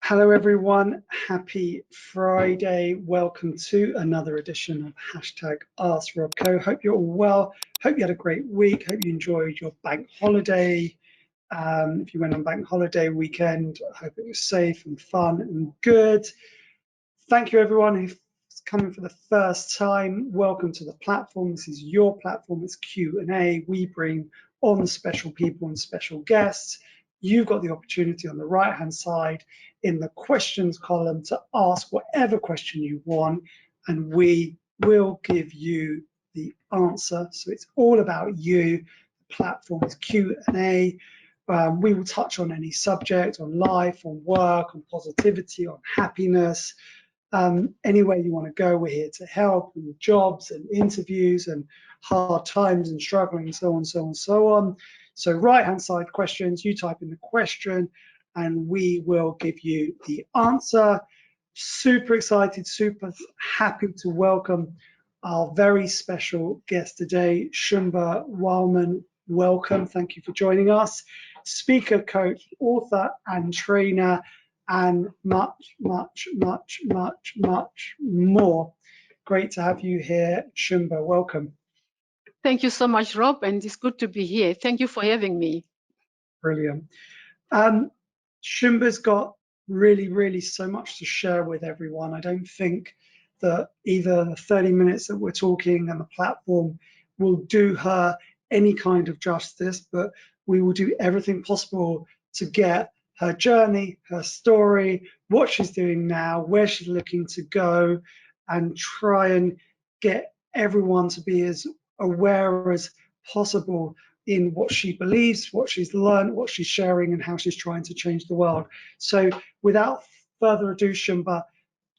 Hello everyone, happy Friday. Welcome to another edition of hashtag AskRobCo. Hope you're all well. Hope you had a great week. Hope you enjoyed your bank holiday. If you went on bank holiday weekend, I hope it was safe and fun and good. Thank you everyone who's coming for the first time. Welcome to the platform. This is your platform. It's Q&A. We bring on special people and special guests. You've got the opportunity on the right-hand side in the questions column to ask whatever question you want, and we will give you the answer. So it's all about you. The platform is Q&A. We will touch on any subject, on life, on work, on positivity, on happiness. Anywhere you want to go, we're here to help, with jobs and interviews and hard times and struggling, so on, so on, so on. So right-hand side questions, you type in the question and we will give you the answer. Super excited, super happy to welcome our very special guest today, Shumba Wildman. Welcome, thank you for joining us. Speaker, coach, author and trainer, and much, much, much, much, much more. Great to have you here, Shumba. Welcome. Thank you so much, Rob, and it's good to be here. Thank you for having me. Brilliant. Shumba's got really so much to share with everyone. I don't think that either the 30 minutes that we're talking and the platform will do her any kind of justice, but we will do everything possible to get her journey, her story, what she's doing now, where she's looking to go, and try and get everyone to be as aware as possible in what she believes, what she's learned, what she's sharing, and how she's trying to change the world. So without further ado, Shumba,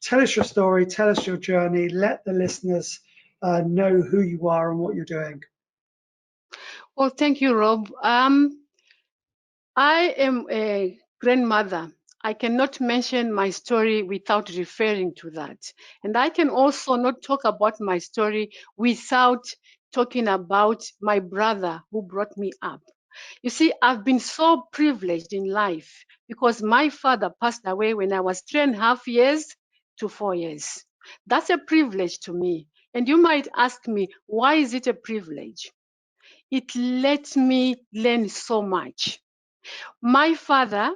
tell us your story, tell us your journey, let the listeners know who you are and what you're doing. Well, thank you, Rob. I am a grandmother. I cannot mention my story without referring to that. And I can also not talk about my story without talking about my brother who brought me up. You see, I've been so privileged in life because my father passed away when I was 3.5 years to 4 years. That's a privilege to me. And you might ask me, why is it a privilege? It let me learn so much. My father,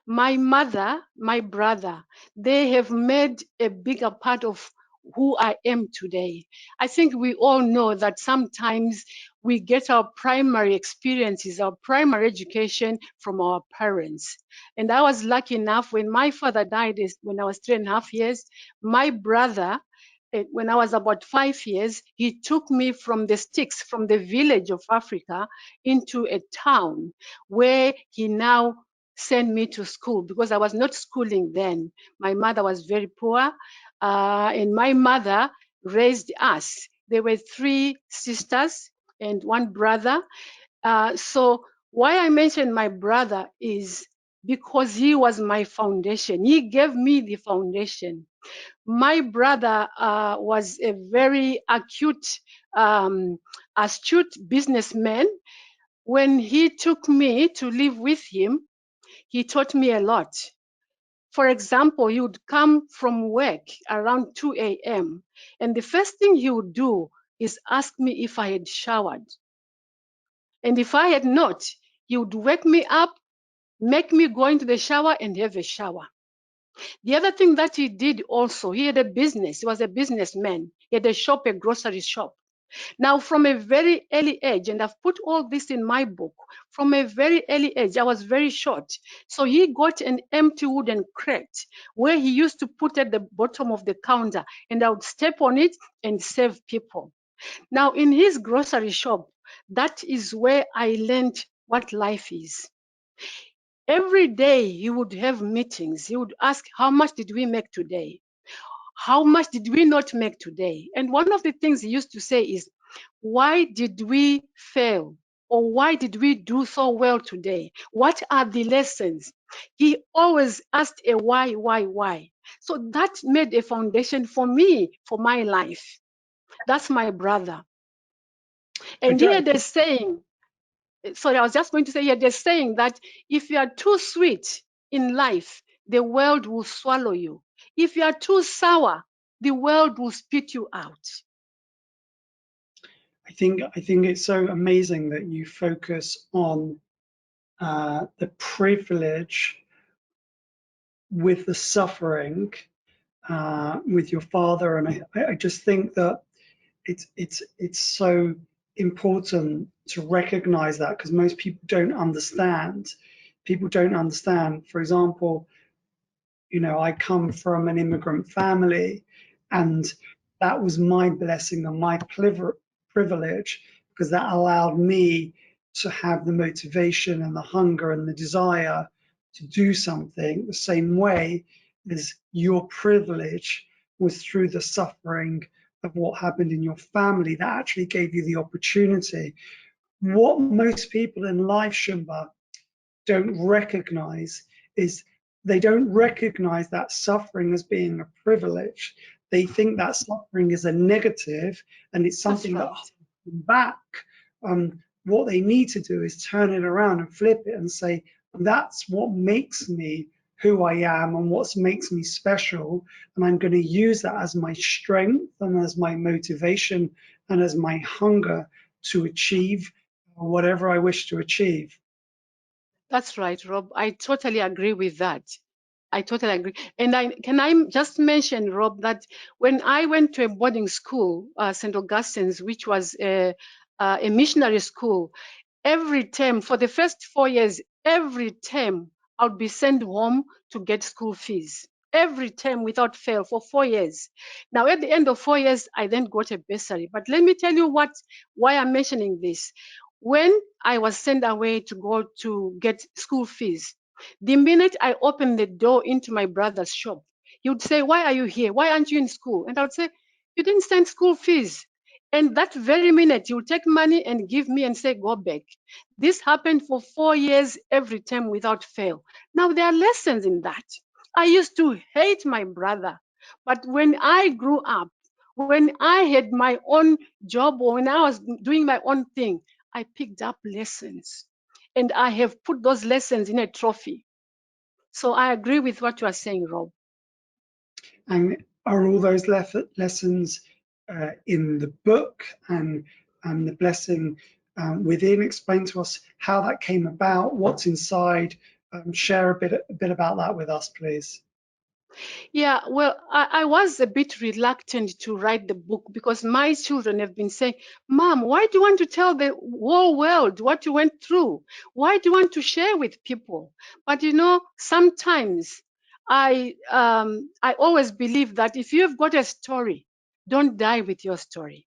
my mother, my brother, they have made a bigger part of who I am today. I think we all know that sometimes we get our primary experiences, our primary education from our parents. And I was lucky enough when my father died when I was 3.5 years, my brother, when I was about 5 years, he took me from the sticks, from the village of Africa into a town where he now sent me to school because I was not schooling then. My mother was very poor, and my mother raised us. There were 3 sisters and 1 brother. So why I mention my brother is because he was my foundation. He gave me the foundation. My brother was a very astute businessman. When he took me to live with him, he taught me a lot. For example, he would come from work around 2 a.m. and the first thing he would do is ask me if I had showered. And if I had not, he would wake me up, make me go into the shower and have a shower. The other thing that he did also, he had a business. He was a businessman. He had a shop, a grocery shop. Now, from a very early age, and I've put all this in my book, from a very early age, I was very short. So he got an empty wooden crate where he used to put at the bottom of the counter, and I would step on it and save people. Now, in his grocery shop, that is where I learned what life is. Every day he would have meetings. He would ask, how much did we make today? How much did we not make today? And one of the things he used to say is, why did we fail? Or why did we do so well today? What are the lessons? He always asked a why. So that made a foundation for me, for my life. That's my brother. And he had a saying, sorry, I was just going to say, he had a saying that if you are too sweet in life, the world will swallow you. If you are too sour, the world will spit you out. I think it's so amazing that you focus on the privilege with the suffering with your father, and I just think that it's so important to recognize that, because most people don't understand. People don't understand. For example, you know, I come from an immigrant family, and that was my blessing and my privilege, because that allowed me to have the motivation and the hunger and the desire to do something the same way as your privilege was through the suffering of what happened in your family that actually gave you the opportunity. What most people in life, Shumba, don't recognize is they don't recognize that suffering as being a privilege. They think that suffering is a negative and it's something that holds them back. What they need to do is turn it around and flip it and say, that's what makes me who I am and what makes me special. And I'm going to use that as my strength and as my motivation and as my hunger to achieve whatever I wish to achieve. That's right, Rob. I totally agree with that. I totally agree. And can I just mention, Rob, that when I went to a boarding school, St. Augustine's, which was a missionary school, every term, for the first 4 years, every term, I would be sent home to get school fees. Every term without fail for 4 years. Now, at the end of 4 years, I then got a bursary. But let me tell you why I'm mentioning this. When I was sent away to go to get school fees, the minute I opened the door into my brother's shop, he would say, "Why are you here? Why aren't you in school?" And I would say, "You didn't send school fees." And that very minute, he would take money and give me and say, "Go back." This happened for 4 years, every term without fail. Now, there are lessons in that. I used to hate my brother. But when I grew up, when I had my own job or when I was doing my own thing, I picked up lessons and I have put those lessons in a trophy. So I agree with what you are saying, Rob. And are all those lessons in the book and the blessing within? Explain to us how that came about, what's inside. Share a bit about that with us, please. Yeah, well, I was a bit reluctant to write the book because my children have been saying, "Mom, why do you want to tell the whole world what you went through? Why do you want to share with people?" But you know, sometimes I always believe that if you've got a story, don't die with your story.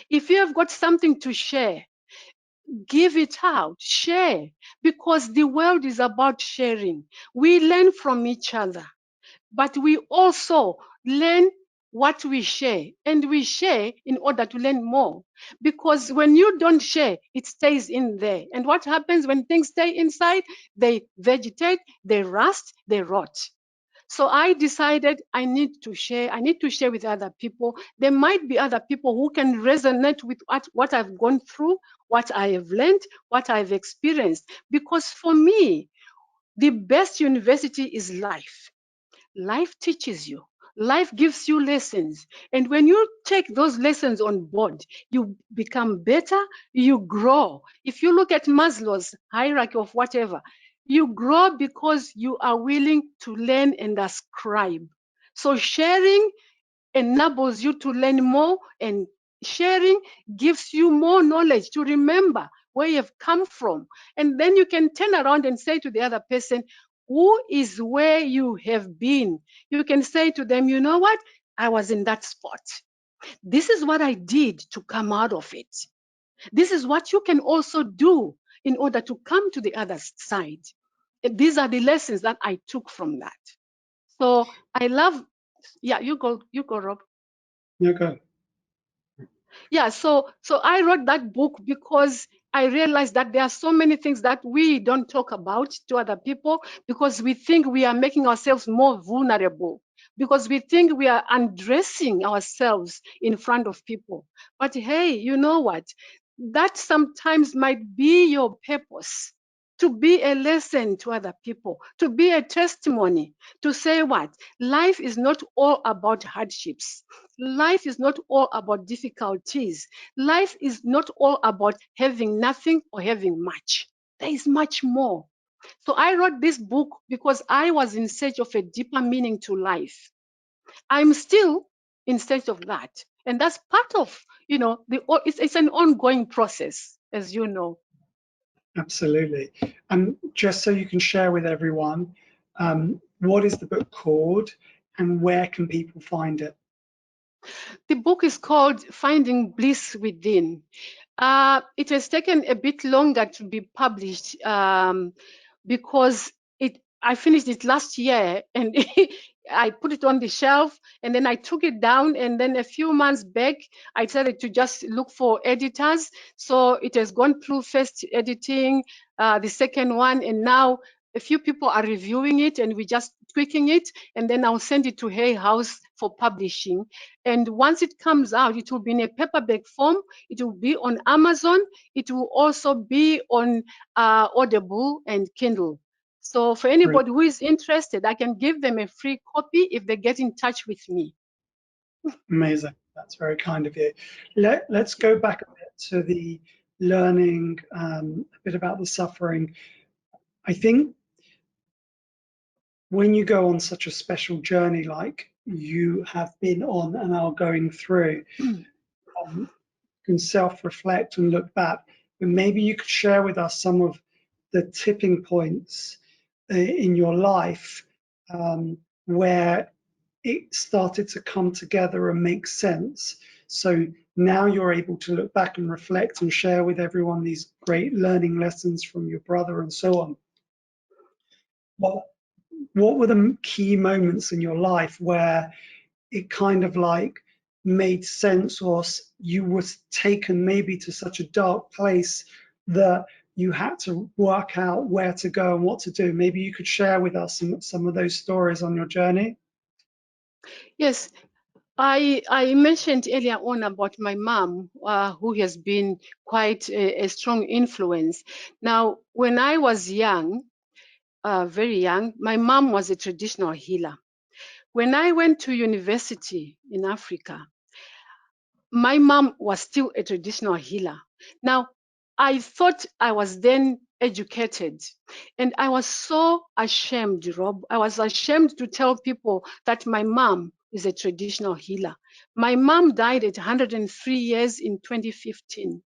If you have got something to share, give it out, share, because the world is about sharing. We learn from each other, but we also learn what we share, and we share in order to learn more, because when you don't share, it stays in there. And what happens when things stay inside? They vegetate, they rust, they rot. So I decided I need to share. I need to share with other people. There might be other people who can resonate with what I've gone through, what I have learned, what I've experienced. Because for me, the best university is life. Life teaches you. Life gives you lessons. And when you take those lessons on board, you become better, you grow. If you look at Maslow's hierarchy of whatever, you grow because you are willing to learn and ascribe. So sharing enables you to learn more, and sharing gives you more knowledge to remember where you've come from. And then you can turn around and say to the other person, who is where you have been. You can say to them, "You know what? I was in that spot. This is what I did to come out of it. This is what you can also do in order to come to the other side." And these are the lessons that I took from that. So I love, yeah, you go, Rob. No, go. Yeah, so I wrote that book because I realized that there are so many things that we don't talk about to other people, because we think we are making ourselves more vulnerable, because we think we are undressing ourselves in front of people. But hey, you know what? That sometimes might be your purpose, to be a lesson to other people, to be a testimony, to say what? Life is not all about hardships. Life is not all about difficulties. Life is not all about having nothing or having much. There is much more. So I wrote this book because I was in search of a deeper meaning to life. I'm still in search of that. And that's part of, it's an ongoing process, as you know. Absolutely. And just so you can share with everyone, what is the book called and where can people find it? The book is called Finding Bliss Within. It has taken a bit longer to be published because I finished it last year and I put it on the shelf and then I took it down, and then a few months back I decided to just look for editors. So it has gone through first editing, the second one, and now a few people are reviewing it and we're just tweaking it, and then I'll send it to Hay House for publishing. And once it comes out, it will be in a paperback form. It will be on Amazon. It will also be on Audible and Kindle. So for anybody who is interested, I can give them a free copy if they get in touch with me. Amazing. That's very kind of you. Let's go back a bit to the learning, a bit about the suffering. I think when you go on such a special journey like you have been on and are going through, you can self-reflect and look back, but maybe you could share with us some of the tipping points in your life where it started to come together and make sense. So now you're able to look back and reflect and share with everyone these great learning lessons from your brother and so on. What were the key moments in your life where it kind of like made sense, or you was taken maybe to such a dark place that you had to work out where to go and what to do? Maybe you could share with us some of those stories on your journey. Yes, I mentioned earlier on about my mom, who has been quite a strong influence. Now, when I was young, very young, my mom was a traditional healer. When I went to university in Africa, my mom was still a traditional healer. Now, I thought I was then educated, and I was so ashamed, Rob. I was ashamed to tell people that my mom is a traditional healer. My mom died at 103 years in 2015.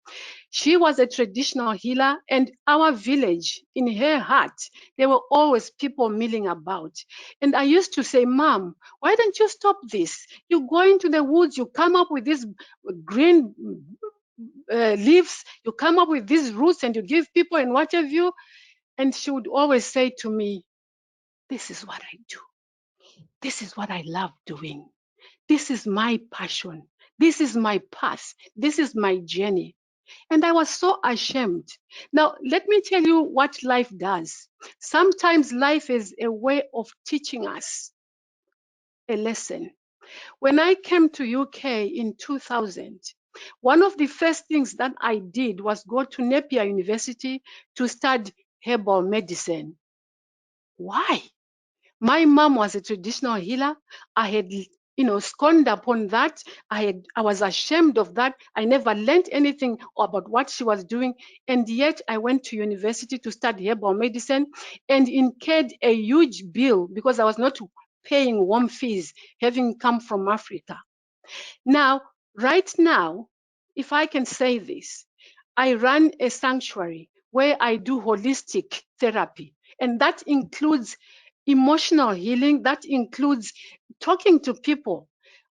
She was a traditional healer, and our village, in her heart, there were always people milling about. And I used to say, Mom, why don't you stop this? You go into the woods, you come up with these green leaves, you come up with these roots, and you give people and what have you. And she would always say to me, this is what I do. This is what I love doing. This is my passion. This is my path. This is my journey. And I was so ashamed. Now, let me tell you what life does. Sometimes life is a way of teaching us a lesson. When I came to UK in 2000, one of the first things that I did was go to Napier University to study herbal medicine. Why? My mom was a traditional healer. I had, scorned upon that. I was ashamed of that. I never learned anything about what she was doing. And yet I went to university to study herbal medicine and incurred a huge bill because I was not paying warm fees, having come from Africa. Now, right now, if I can say this, I run a sanctuary where I do holistic therapy, and that includes emotional healing, that includes talking to people.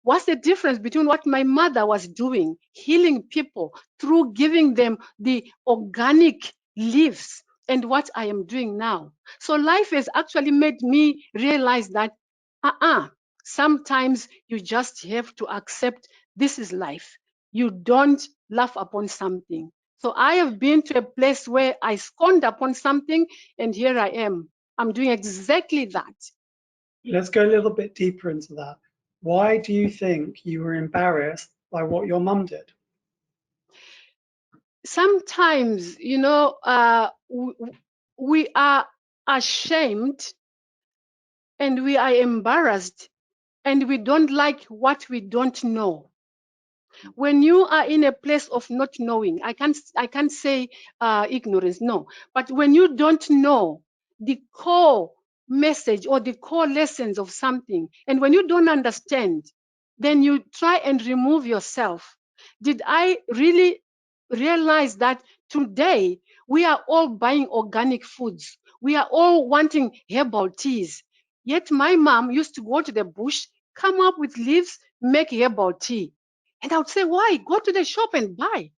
What's the difference between what my mother was doing, healing people through giving them the organic leaves, and what I am doing now? So life has actually made me realize that sometimes you just have to accept this is life. You don't laugh upon something. So I have been to a place where I scorned upon something, and here I am. I'm doing exactly that. Let's go a little bit deeper into that. Why do you think you were embarrassed by what your mum did? Sometimes, we are ashamed and we are embarrassed and we don't like what we don't know. When you are in a place of not knowing, I can't say ignorance, no. But when you don't know the core message or the core lessons of something, and when you don't understand, then you try and remove yourself. Did I really realize that today we are all buying organic foods? We are all wanting herbal teas. Yet my mom used to go to the bush, come up with leaves, make herbal tea. And I would say, why? Go to the shop and buy.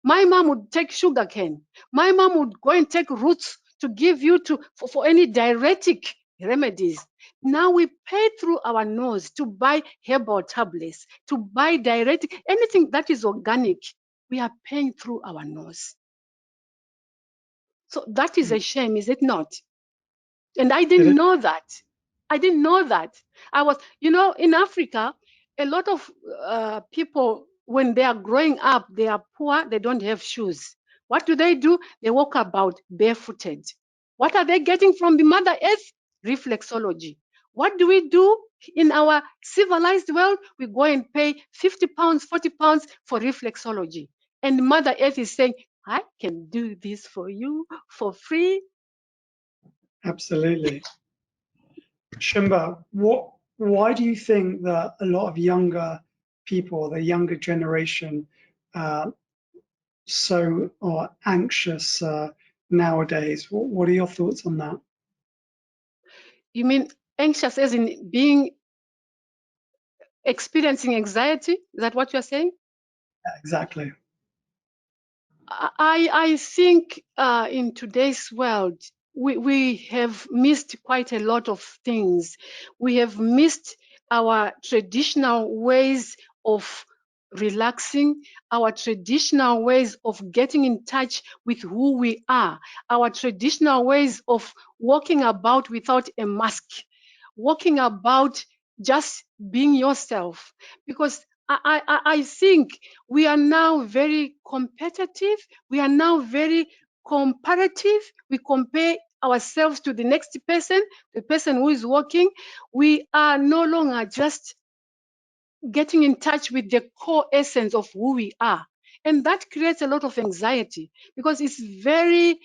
My mom would take sugar cane. My mom would go and take roots to give you for any diuretic remedies. Now we pay through our nose to buy herbal tablets, to buy diuretic, anything that is organic. We are paying through our nose. So that is a shame, is it not? And I didn't know that. I didn't know that. I was, in Africa, a lot of people, when they are growing up, they are poor, they don't have shoes. What do? They walk about barefooted. What are they getting from the Mother Earth? Reflexology. What do we do in our civilized world? We go and pay 50 pounds, 40 pounds for reflexology. And Mother Earth is saying, I can do this for you for free. Absolutely. Shimba, why do you think that a lot of younger people, the younger generation, so are anxious nowadays? What are your thoughts on that? You mean anxious as in experiencing anxiety? Is that what you're saying? Yeah, exactly. I think in today's world, we have missed quite a lot of things. We have missed our traditional ways of relaxing, our traditional ways of getting in touch with who we are, our traditional ways of walking about without a mask, walking about just being yourself. Because I think we are now very competitive. We are now very comparative. We compare ourselves to the next person, the person who is working. We are no longer just getting in touch with the core essence of who we are. And that creates a lot of anxiety because it's very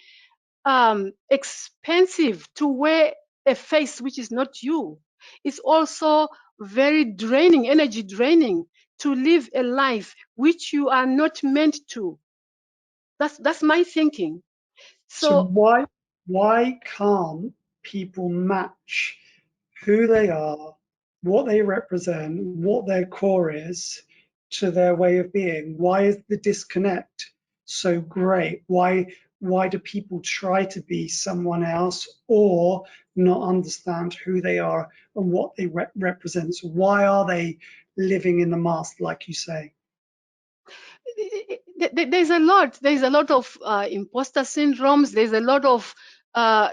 expensive to wear a face which is not you. It's also very draining, energy draining, to live a life which you are not meant to. That's my thinking. So So why can't people match who they are, what they represent, what their core is to their way of being? Why is the disconnect so great? Why do people try to be someone else or not understand who they are and what they represent? So why are they living in the mask, like you say? there's a lot of imposter syndromes. There's a lot of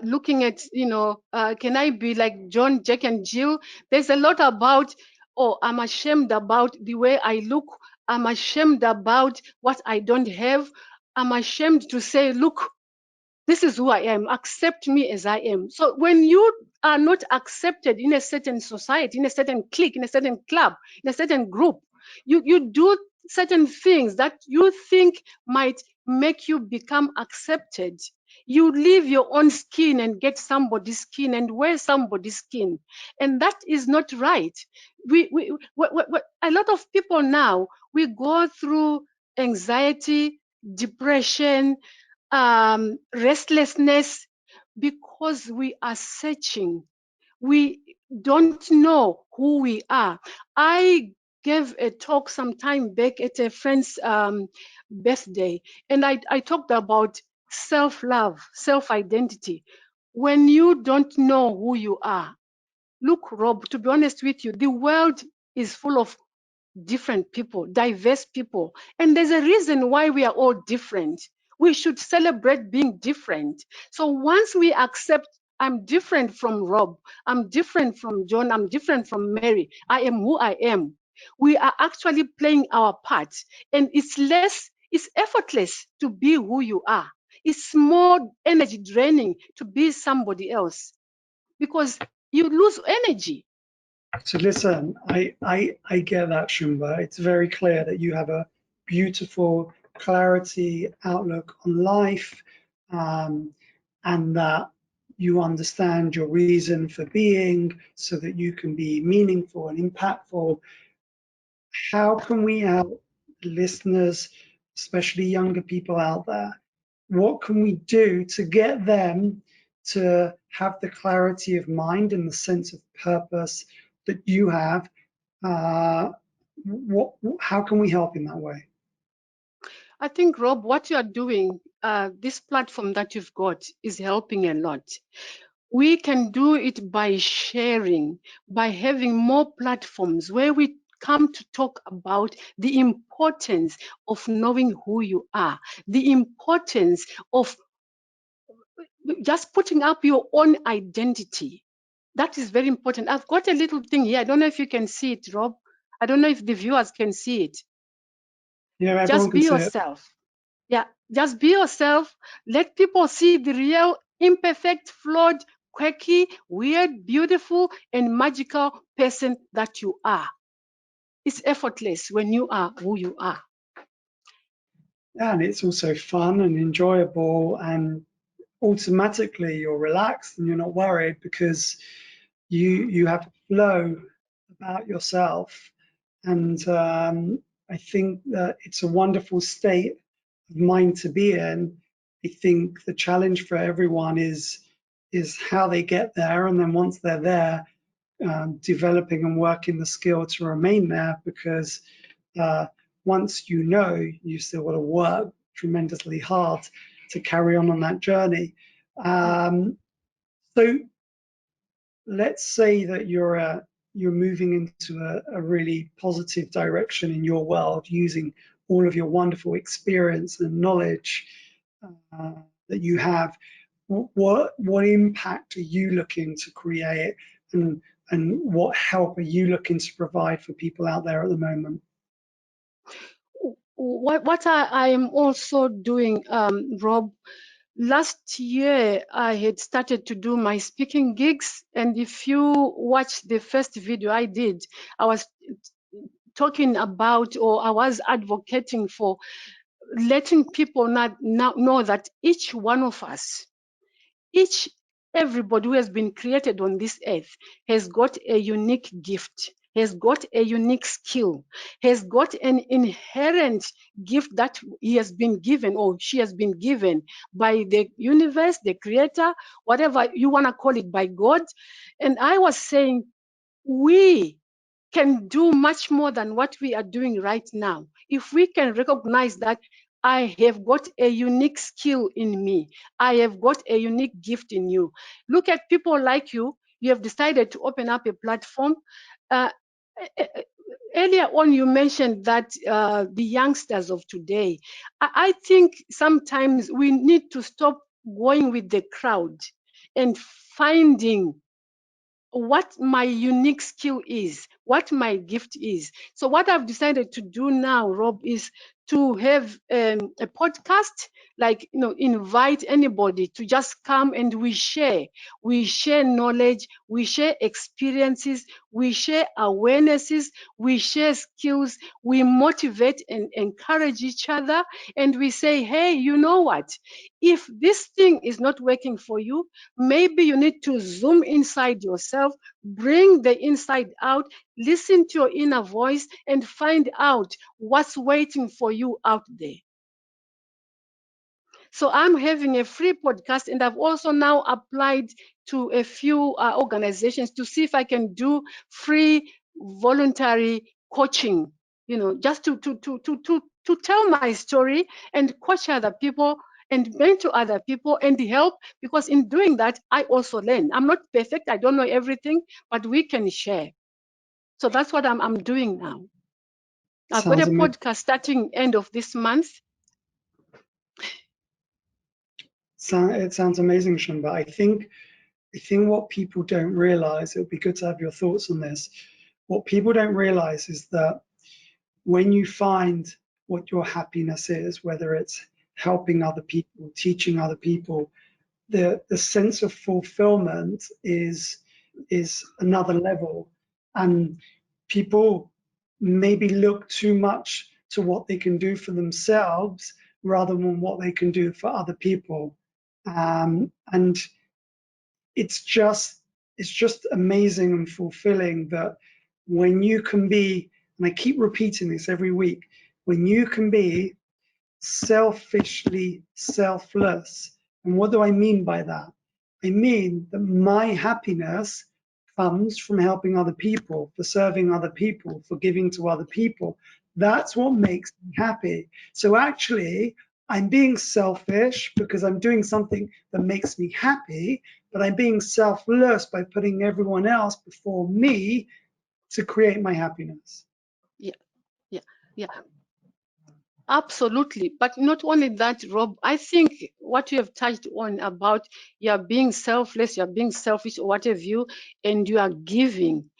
looking at, can I be like John, Jack, and Jill? There's a lot about, oh, I'm ashamed about the way I look. I'm ashamed about what I don't have. I'm ashamed to say, look, this is who I am. Accept me as I am. So when you are not accepted in a certain society, in a certain clique, in a certain club, in a certain group, you do certain things that you think might make you become accepted. You leave your own skin and get somebody's skin and wear somebody's skin. And that is not right. A lot of people now, we go through anxiety, depression, restlessness, because we are searching. We don't know who we are. I gave a talk some time back at a friend's birthday, and I talked about self-love, self-identity. When you don't know who you are, look, Rob, to be honest with you, the world is full of different people, diverse people. And there's a reason why we are all different. We should celebrate being different. So once we accept, I'm different from Rob, I'm different from John, I'm different from Mary, I am who I am, we are actually playing our part. And it's effortless to be who you are. it's more energy draining to be somebody else because you lose energy. So listen, I get that, Shumba. It's very clear that you have a beautiful clarity outlook on life, and that you understand your reason for being so that you can be meaningful and impactful. How can we help listeners, especially younger people out there? What can we do to get them to have the clarity of mind and the sense of purpose that you have? How can we help in that way? I think, Rob, what you are doing, this platform that you've got is helping a lot. We can do it by sharing, by having more platforms where we come to talk about the importance of knowing who you are, the importance of just putting up your own identity. That is very important. I've got a little thing here. I don't know if you can see it, Rob. I don't know if the viewers can see it. Yeah, everyone Just can be see it. yourself. Yeah, just be yourself. Let people see the real, imperfect, flawed, quirky, weird, beautiful, and magical person that you are. It's effortless when you are who you are. Yeah, and it's also fun and enjoyable, and automatically you're relaxed and you're not worried because you have a flow about yourself. And I think that it's a wonderful state of mind to be in. I think the challenge for everyone is how they get there, and then once they're there, developing and working the skill to remain there, because once you know, you still got to work tremendously hard to carry on that journey. So let's say that you're moving into a really positive direction in your world using all of your wonderful experience and knowledge that you have. What impact are you looking to create, and what help are you looking to provide for people out there at the moment? What I am also doing, Rob, last year I had started to do my speaking gigs, and if you watch the first video I did, I was talking about, or I was advocating for letting people know that each one of us, everybody who has been created on this earth has got a unique gift, has got a unique skill, has got an inherent gift that he has been given or she has been given by the universe, the creator, whatever you want to call it, by God. And I was saying, we can do much more than what we are doing right now. If we can recognize that I have got a unique skill in me, I have got a unique gift in you. Look at people like you. You have decided to open up a platform. Uh, Earlier on, you mentioned that the youngsters of today, I think sometimes we need to stop going with the crowd and finding what my unique skill is, what my gift is. So what I've decided to do now, Rob, is to have a podcast, like, invite anybody to just come and we share knowledge, we share experiences, we share awarenesses, we share skills, we motivate and encourage each other, and we say, hey, you know what, if this thing is not working for you, maybe you need to zoom inside yourself, bring the inside out, listen to your inner voice, and find out what's waiting for you out there. So I'm having a free podcast, and I've also now applied to a few organizations to see if I can do free voluntary coaching, just to tell my story and coach other people and mentor other people and help, because in doing that, I also learn. I'm not perfect. I don't know everything, but we can share. So that's what I'm doing now. I've got a podcast starting end of this month. It sounds amazing, Shumba. I think what people don't realize, it would be good to have your thoughts on this. What people don't realize is that when you find what your happiness is, whether it's helping other people, teaching other people, the sense of fulfillment is another level. And people maybe look too much to what they can do for themselves rather than what they can do for other people. And it's just amazing and fulfilling that when you can be, and I keep repeating this every week, when you can be selfishly selfless. And what do I mean by that? I mean that my happiness comes from helping other people, for serving other people, for giving to other people. That's what makes me happy. So actually, I'm being selfish because I'm doing something that makes me happy, but I'm being selfless by putting everyone else before me to create my happiness. Yeah, yeah, yeah. Absolutely. But not only that, Rob, I think what you have touched on about you're being selfless, you're being selfish, or whatever you, and you are giving,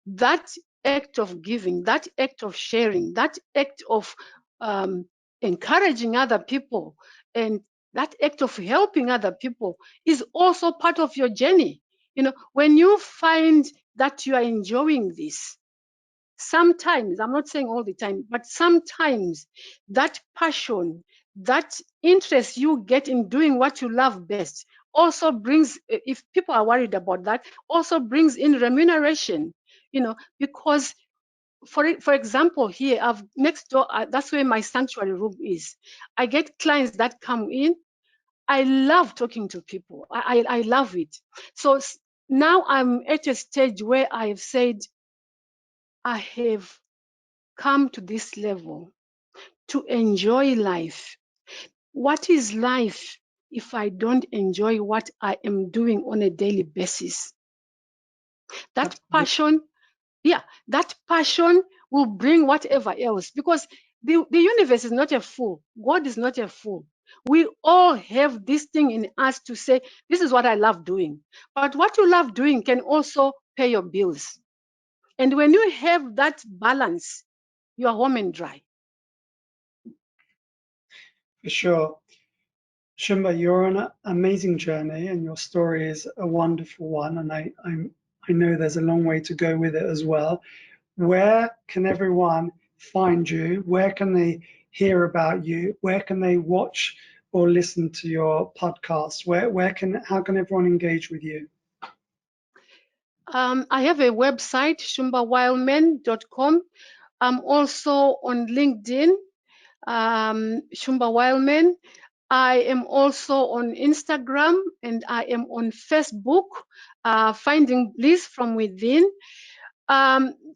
that act of giving, that act of sharing, that act of encouraging other people, and that act of helping other people is also part of your journey. You know, when you find that you are enjoying this, sometimes, I'm not saying all the time, but sometimes that passion, that interest you get in doing what you love best also brings, if people are worried about that, also brings in remuneration, you know, because for example, here I've next door, that's where my sanctuary room is. I get clients that come in. I love talking to people. I love it. So now I'm at a stage where I have said, I have come to this level to enjoy life. What is life if I don't enjoy what I am doing on a daily basis? That passion, yeah, that passion will bring whatever else, because the universe is not a fool. God is not a fool. We all have this thing in us to say, this is what I love doing. But what you love doing can also pay your bills. And when you have that balance, you are home and dry. For sure. Shumba, you're on an amazing journey and your story is a wonderful one. And I know there's a long way to go with it as well. Where can everyone find you? Where can they hear about you? Where can they watch or listen to your podcast? How can everyone engage with you? I have a website, shumbawildman.com. I'm also on LinkedIn, Shumba Wildman. I am also on Instagram and I am on Facebook, Finding Bliss from Within.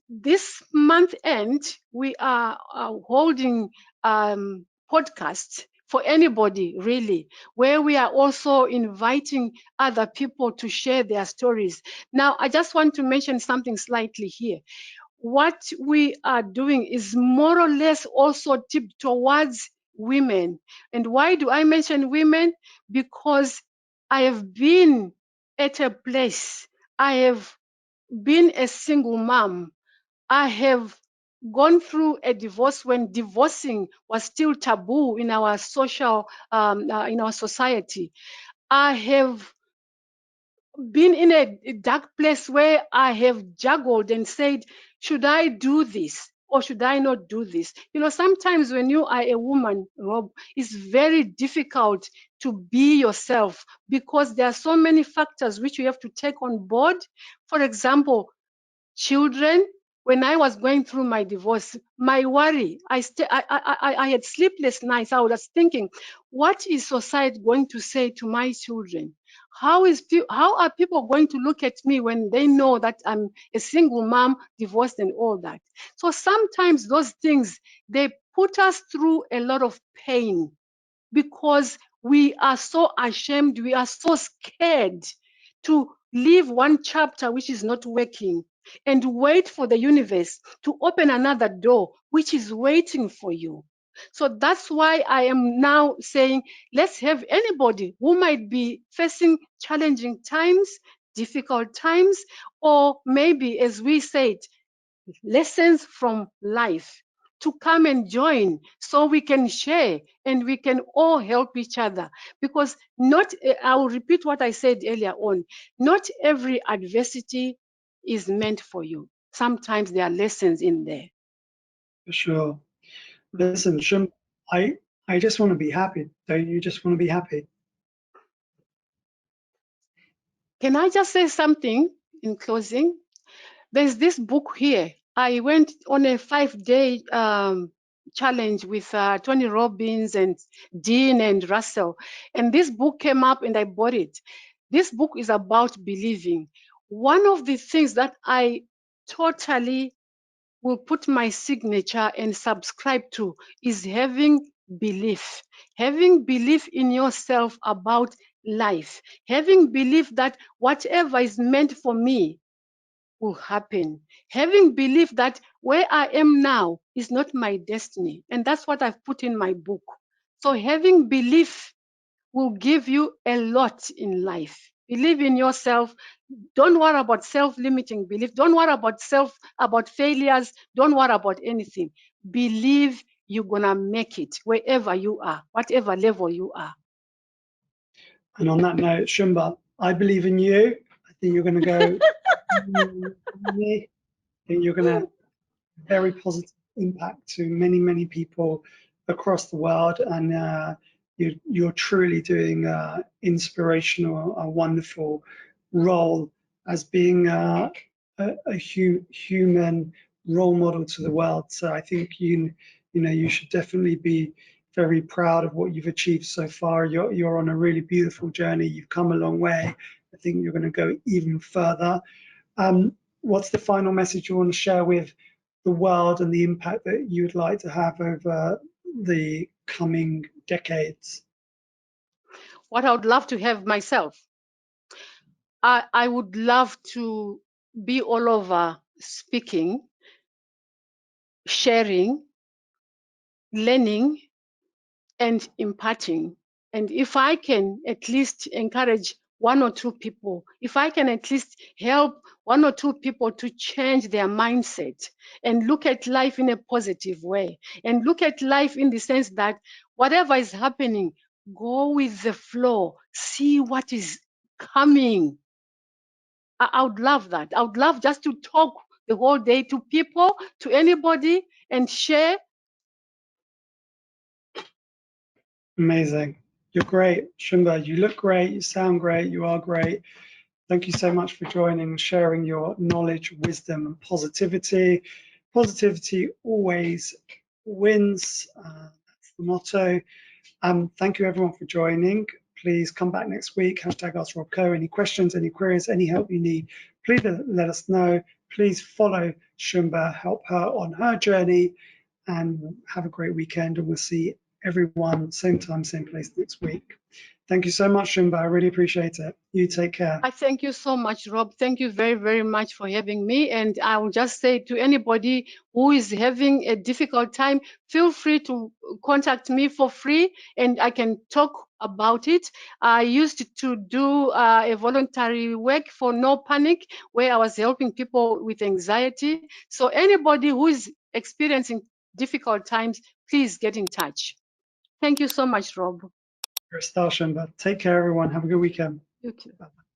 This month end, we are holding podcasts for anybody really, where we are also inviting other people to share their stories. Now, I just want to mention something slightly here. What we are doing is more or less also tipped towards women. And why do I mention women? Because I have been at a place, I have been a single mom. I have gone through a divorce when divorcing was still taboo in our in our society. I have been in a dark place where I have juggled and said, should I do this or should I not do this? You know, sometimes when you are a woman, Rob, it's very difficult to be yourself because there are so many factors which you have to take on board. For example, children. When I was going through my divorce, my worry, I had sleepless nights. I was thinking, what is society going to say to my children? How are people going to look at me when they know that I'm a single mom, divorced and all that? So sometimes those things, they put us through a lot of pain because we are so ashamed, we are so scared to leave one chapter which is not working and wait for the universe to open another door which is waiting for you. So that's why I am now saying, let's have anybody who might be facing challenging times, difficult times, or maybe, as we said, lessons from life. to come and join so we can share and we can all help each other. Because I will repeat what I said earlier on, not every adversity is meant for you. Sometimes there are lessons in there. For sure. Listen, Shum, I just want to be happy. Don't you just want to be happy? Can I just say something in closing? There's this book here. I went on a 5-day challenge with Tony Robbins and Dean and Russell. And this book came up and I bought it. This book is about believing. One of the things that I totally will put my signature and subscribe to is having belief. Having belief in yourself about life. Having belief that whatever is meant for me will happen. Having belief that where I am now is not my destiny. And that's what I've put in my book. So having belief will give you a lot in life. Believe in yourself. Don't worry about self-limiting belief. Don't worry about failures. Don't worry about anything. Believe you're gonna make it wherever you are, whatever level you are. And on that note, Shumba, I believe in you. I think you're going to go. I think you're going to very positive impact to many, many people across the world, and you're truly doing inspirational, a wonderful role as being a human role model to the world. So I think you should definitely be very proud of what you've achieved so far. You're on a really beautiful journey. You've come a long way. I think you're going to go even further. What's the final message you want to share with the world and the impact that you would like to have over the coming decades? What I would love to have myself, I would love to be all over speaking, sharing, learning, and imparting. And if I can at least encourage one or two people, if I can at least help one or two people to change their mindset and look at life in a positive way, and look at life in the sense that whatever is happening, go with the flow, see what is coming. I would love that. I would love just to talk the whole day to people, to anybody, and share. Amazing. You're great, Shumba. You look great. You sound great. You are great. Thank you so much for joining and sharing your knowledge, wisdom, and positivity. Positivity always wins. That's the motto. Thank you, everyone, for joining. Please come back next week. #AskRobCo. Any questions, any queries, any help you need, please let us know. Please follow Shumba, help her on her journey, and have a great weekend. And we'll see everyone same time, same place next week. Thank you so much, Shumba. I really appreciate it. You take care. I thank you so much, Rob. Thank you very, very much for having me. And I will just say to anybody who is having a difficult time, feel free to contact me for free and I can talk about it. I used to do a voluntary work for No Panic, where I was helping people with anxiety. So anybody who is experiencing difficult times, please get in touch. Thank you so much, Rob. You're a star, Shumba. Take care, everyone. Have a good weekend. You too. Bye-bye.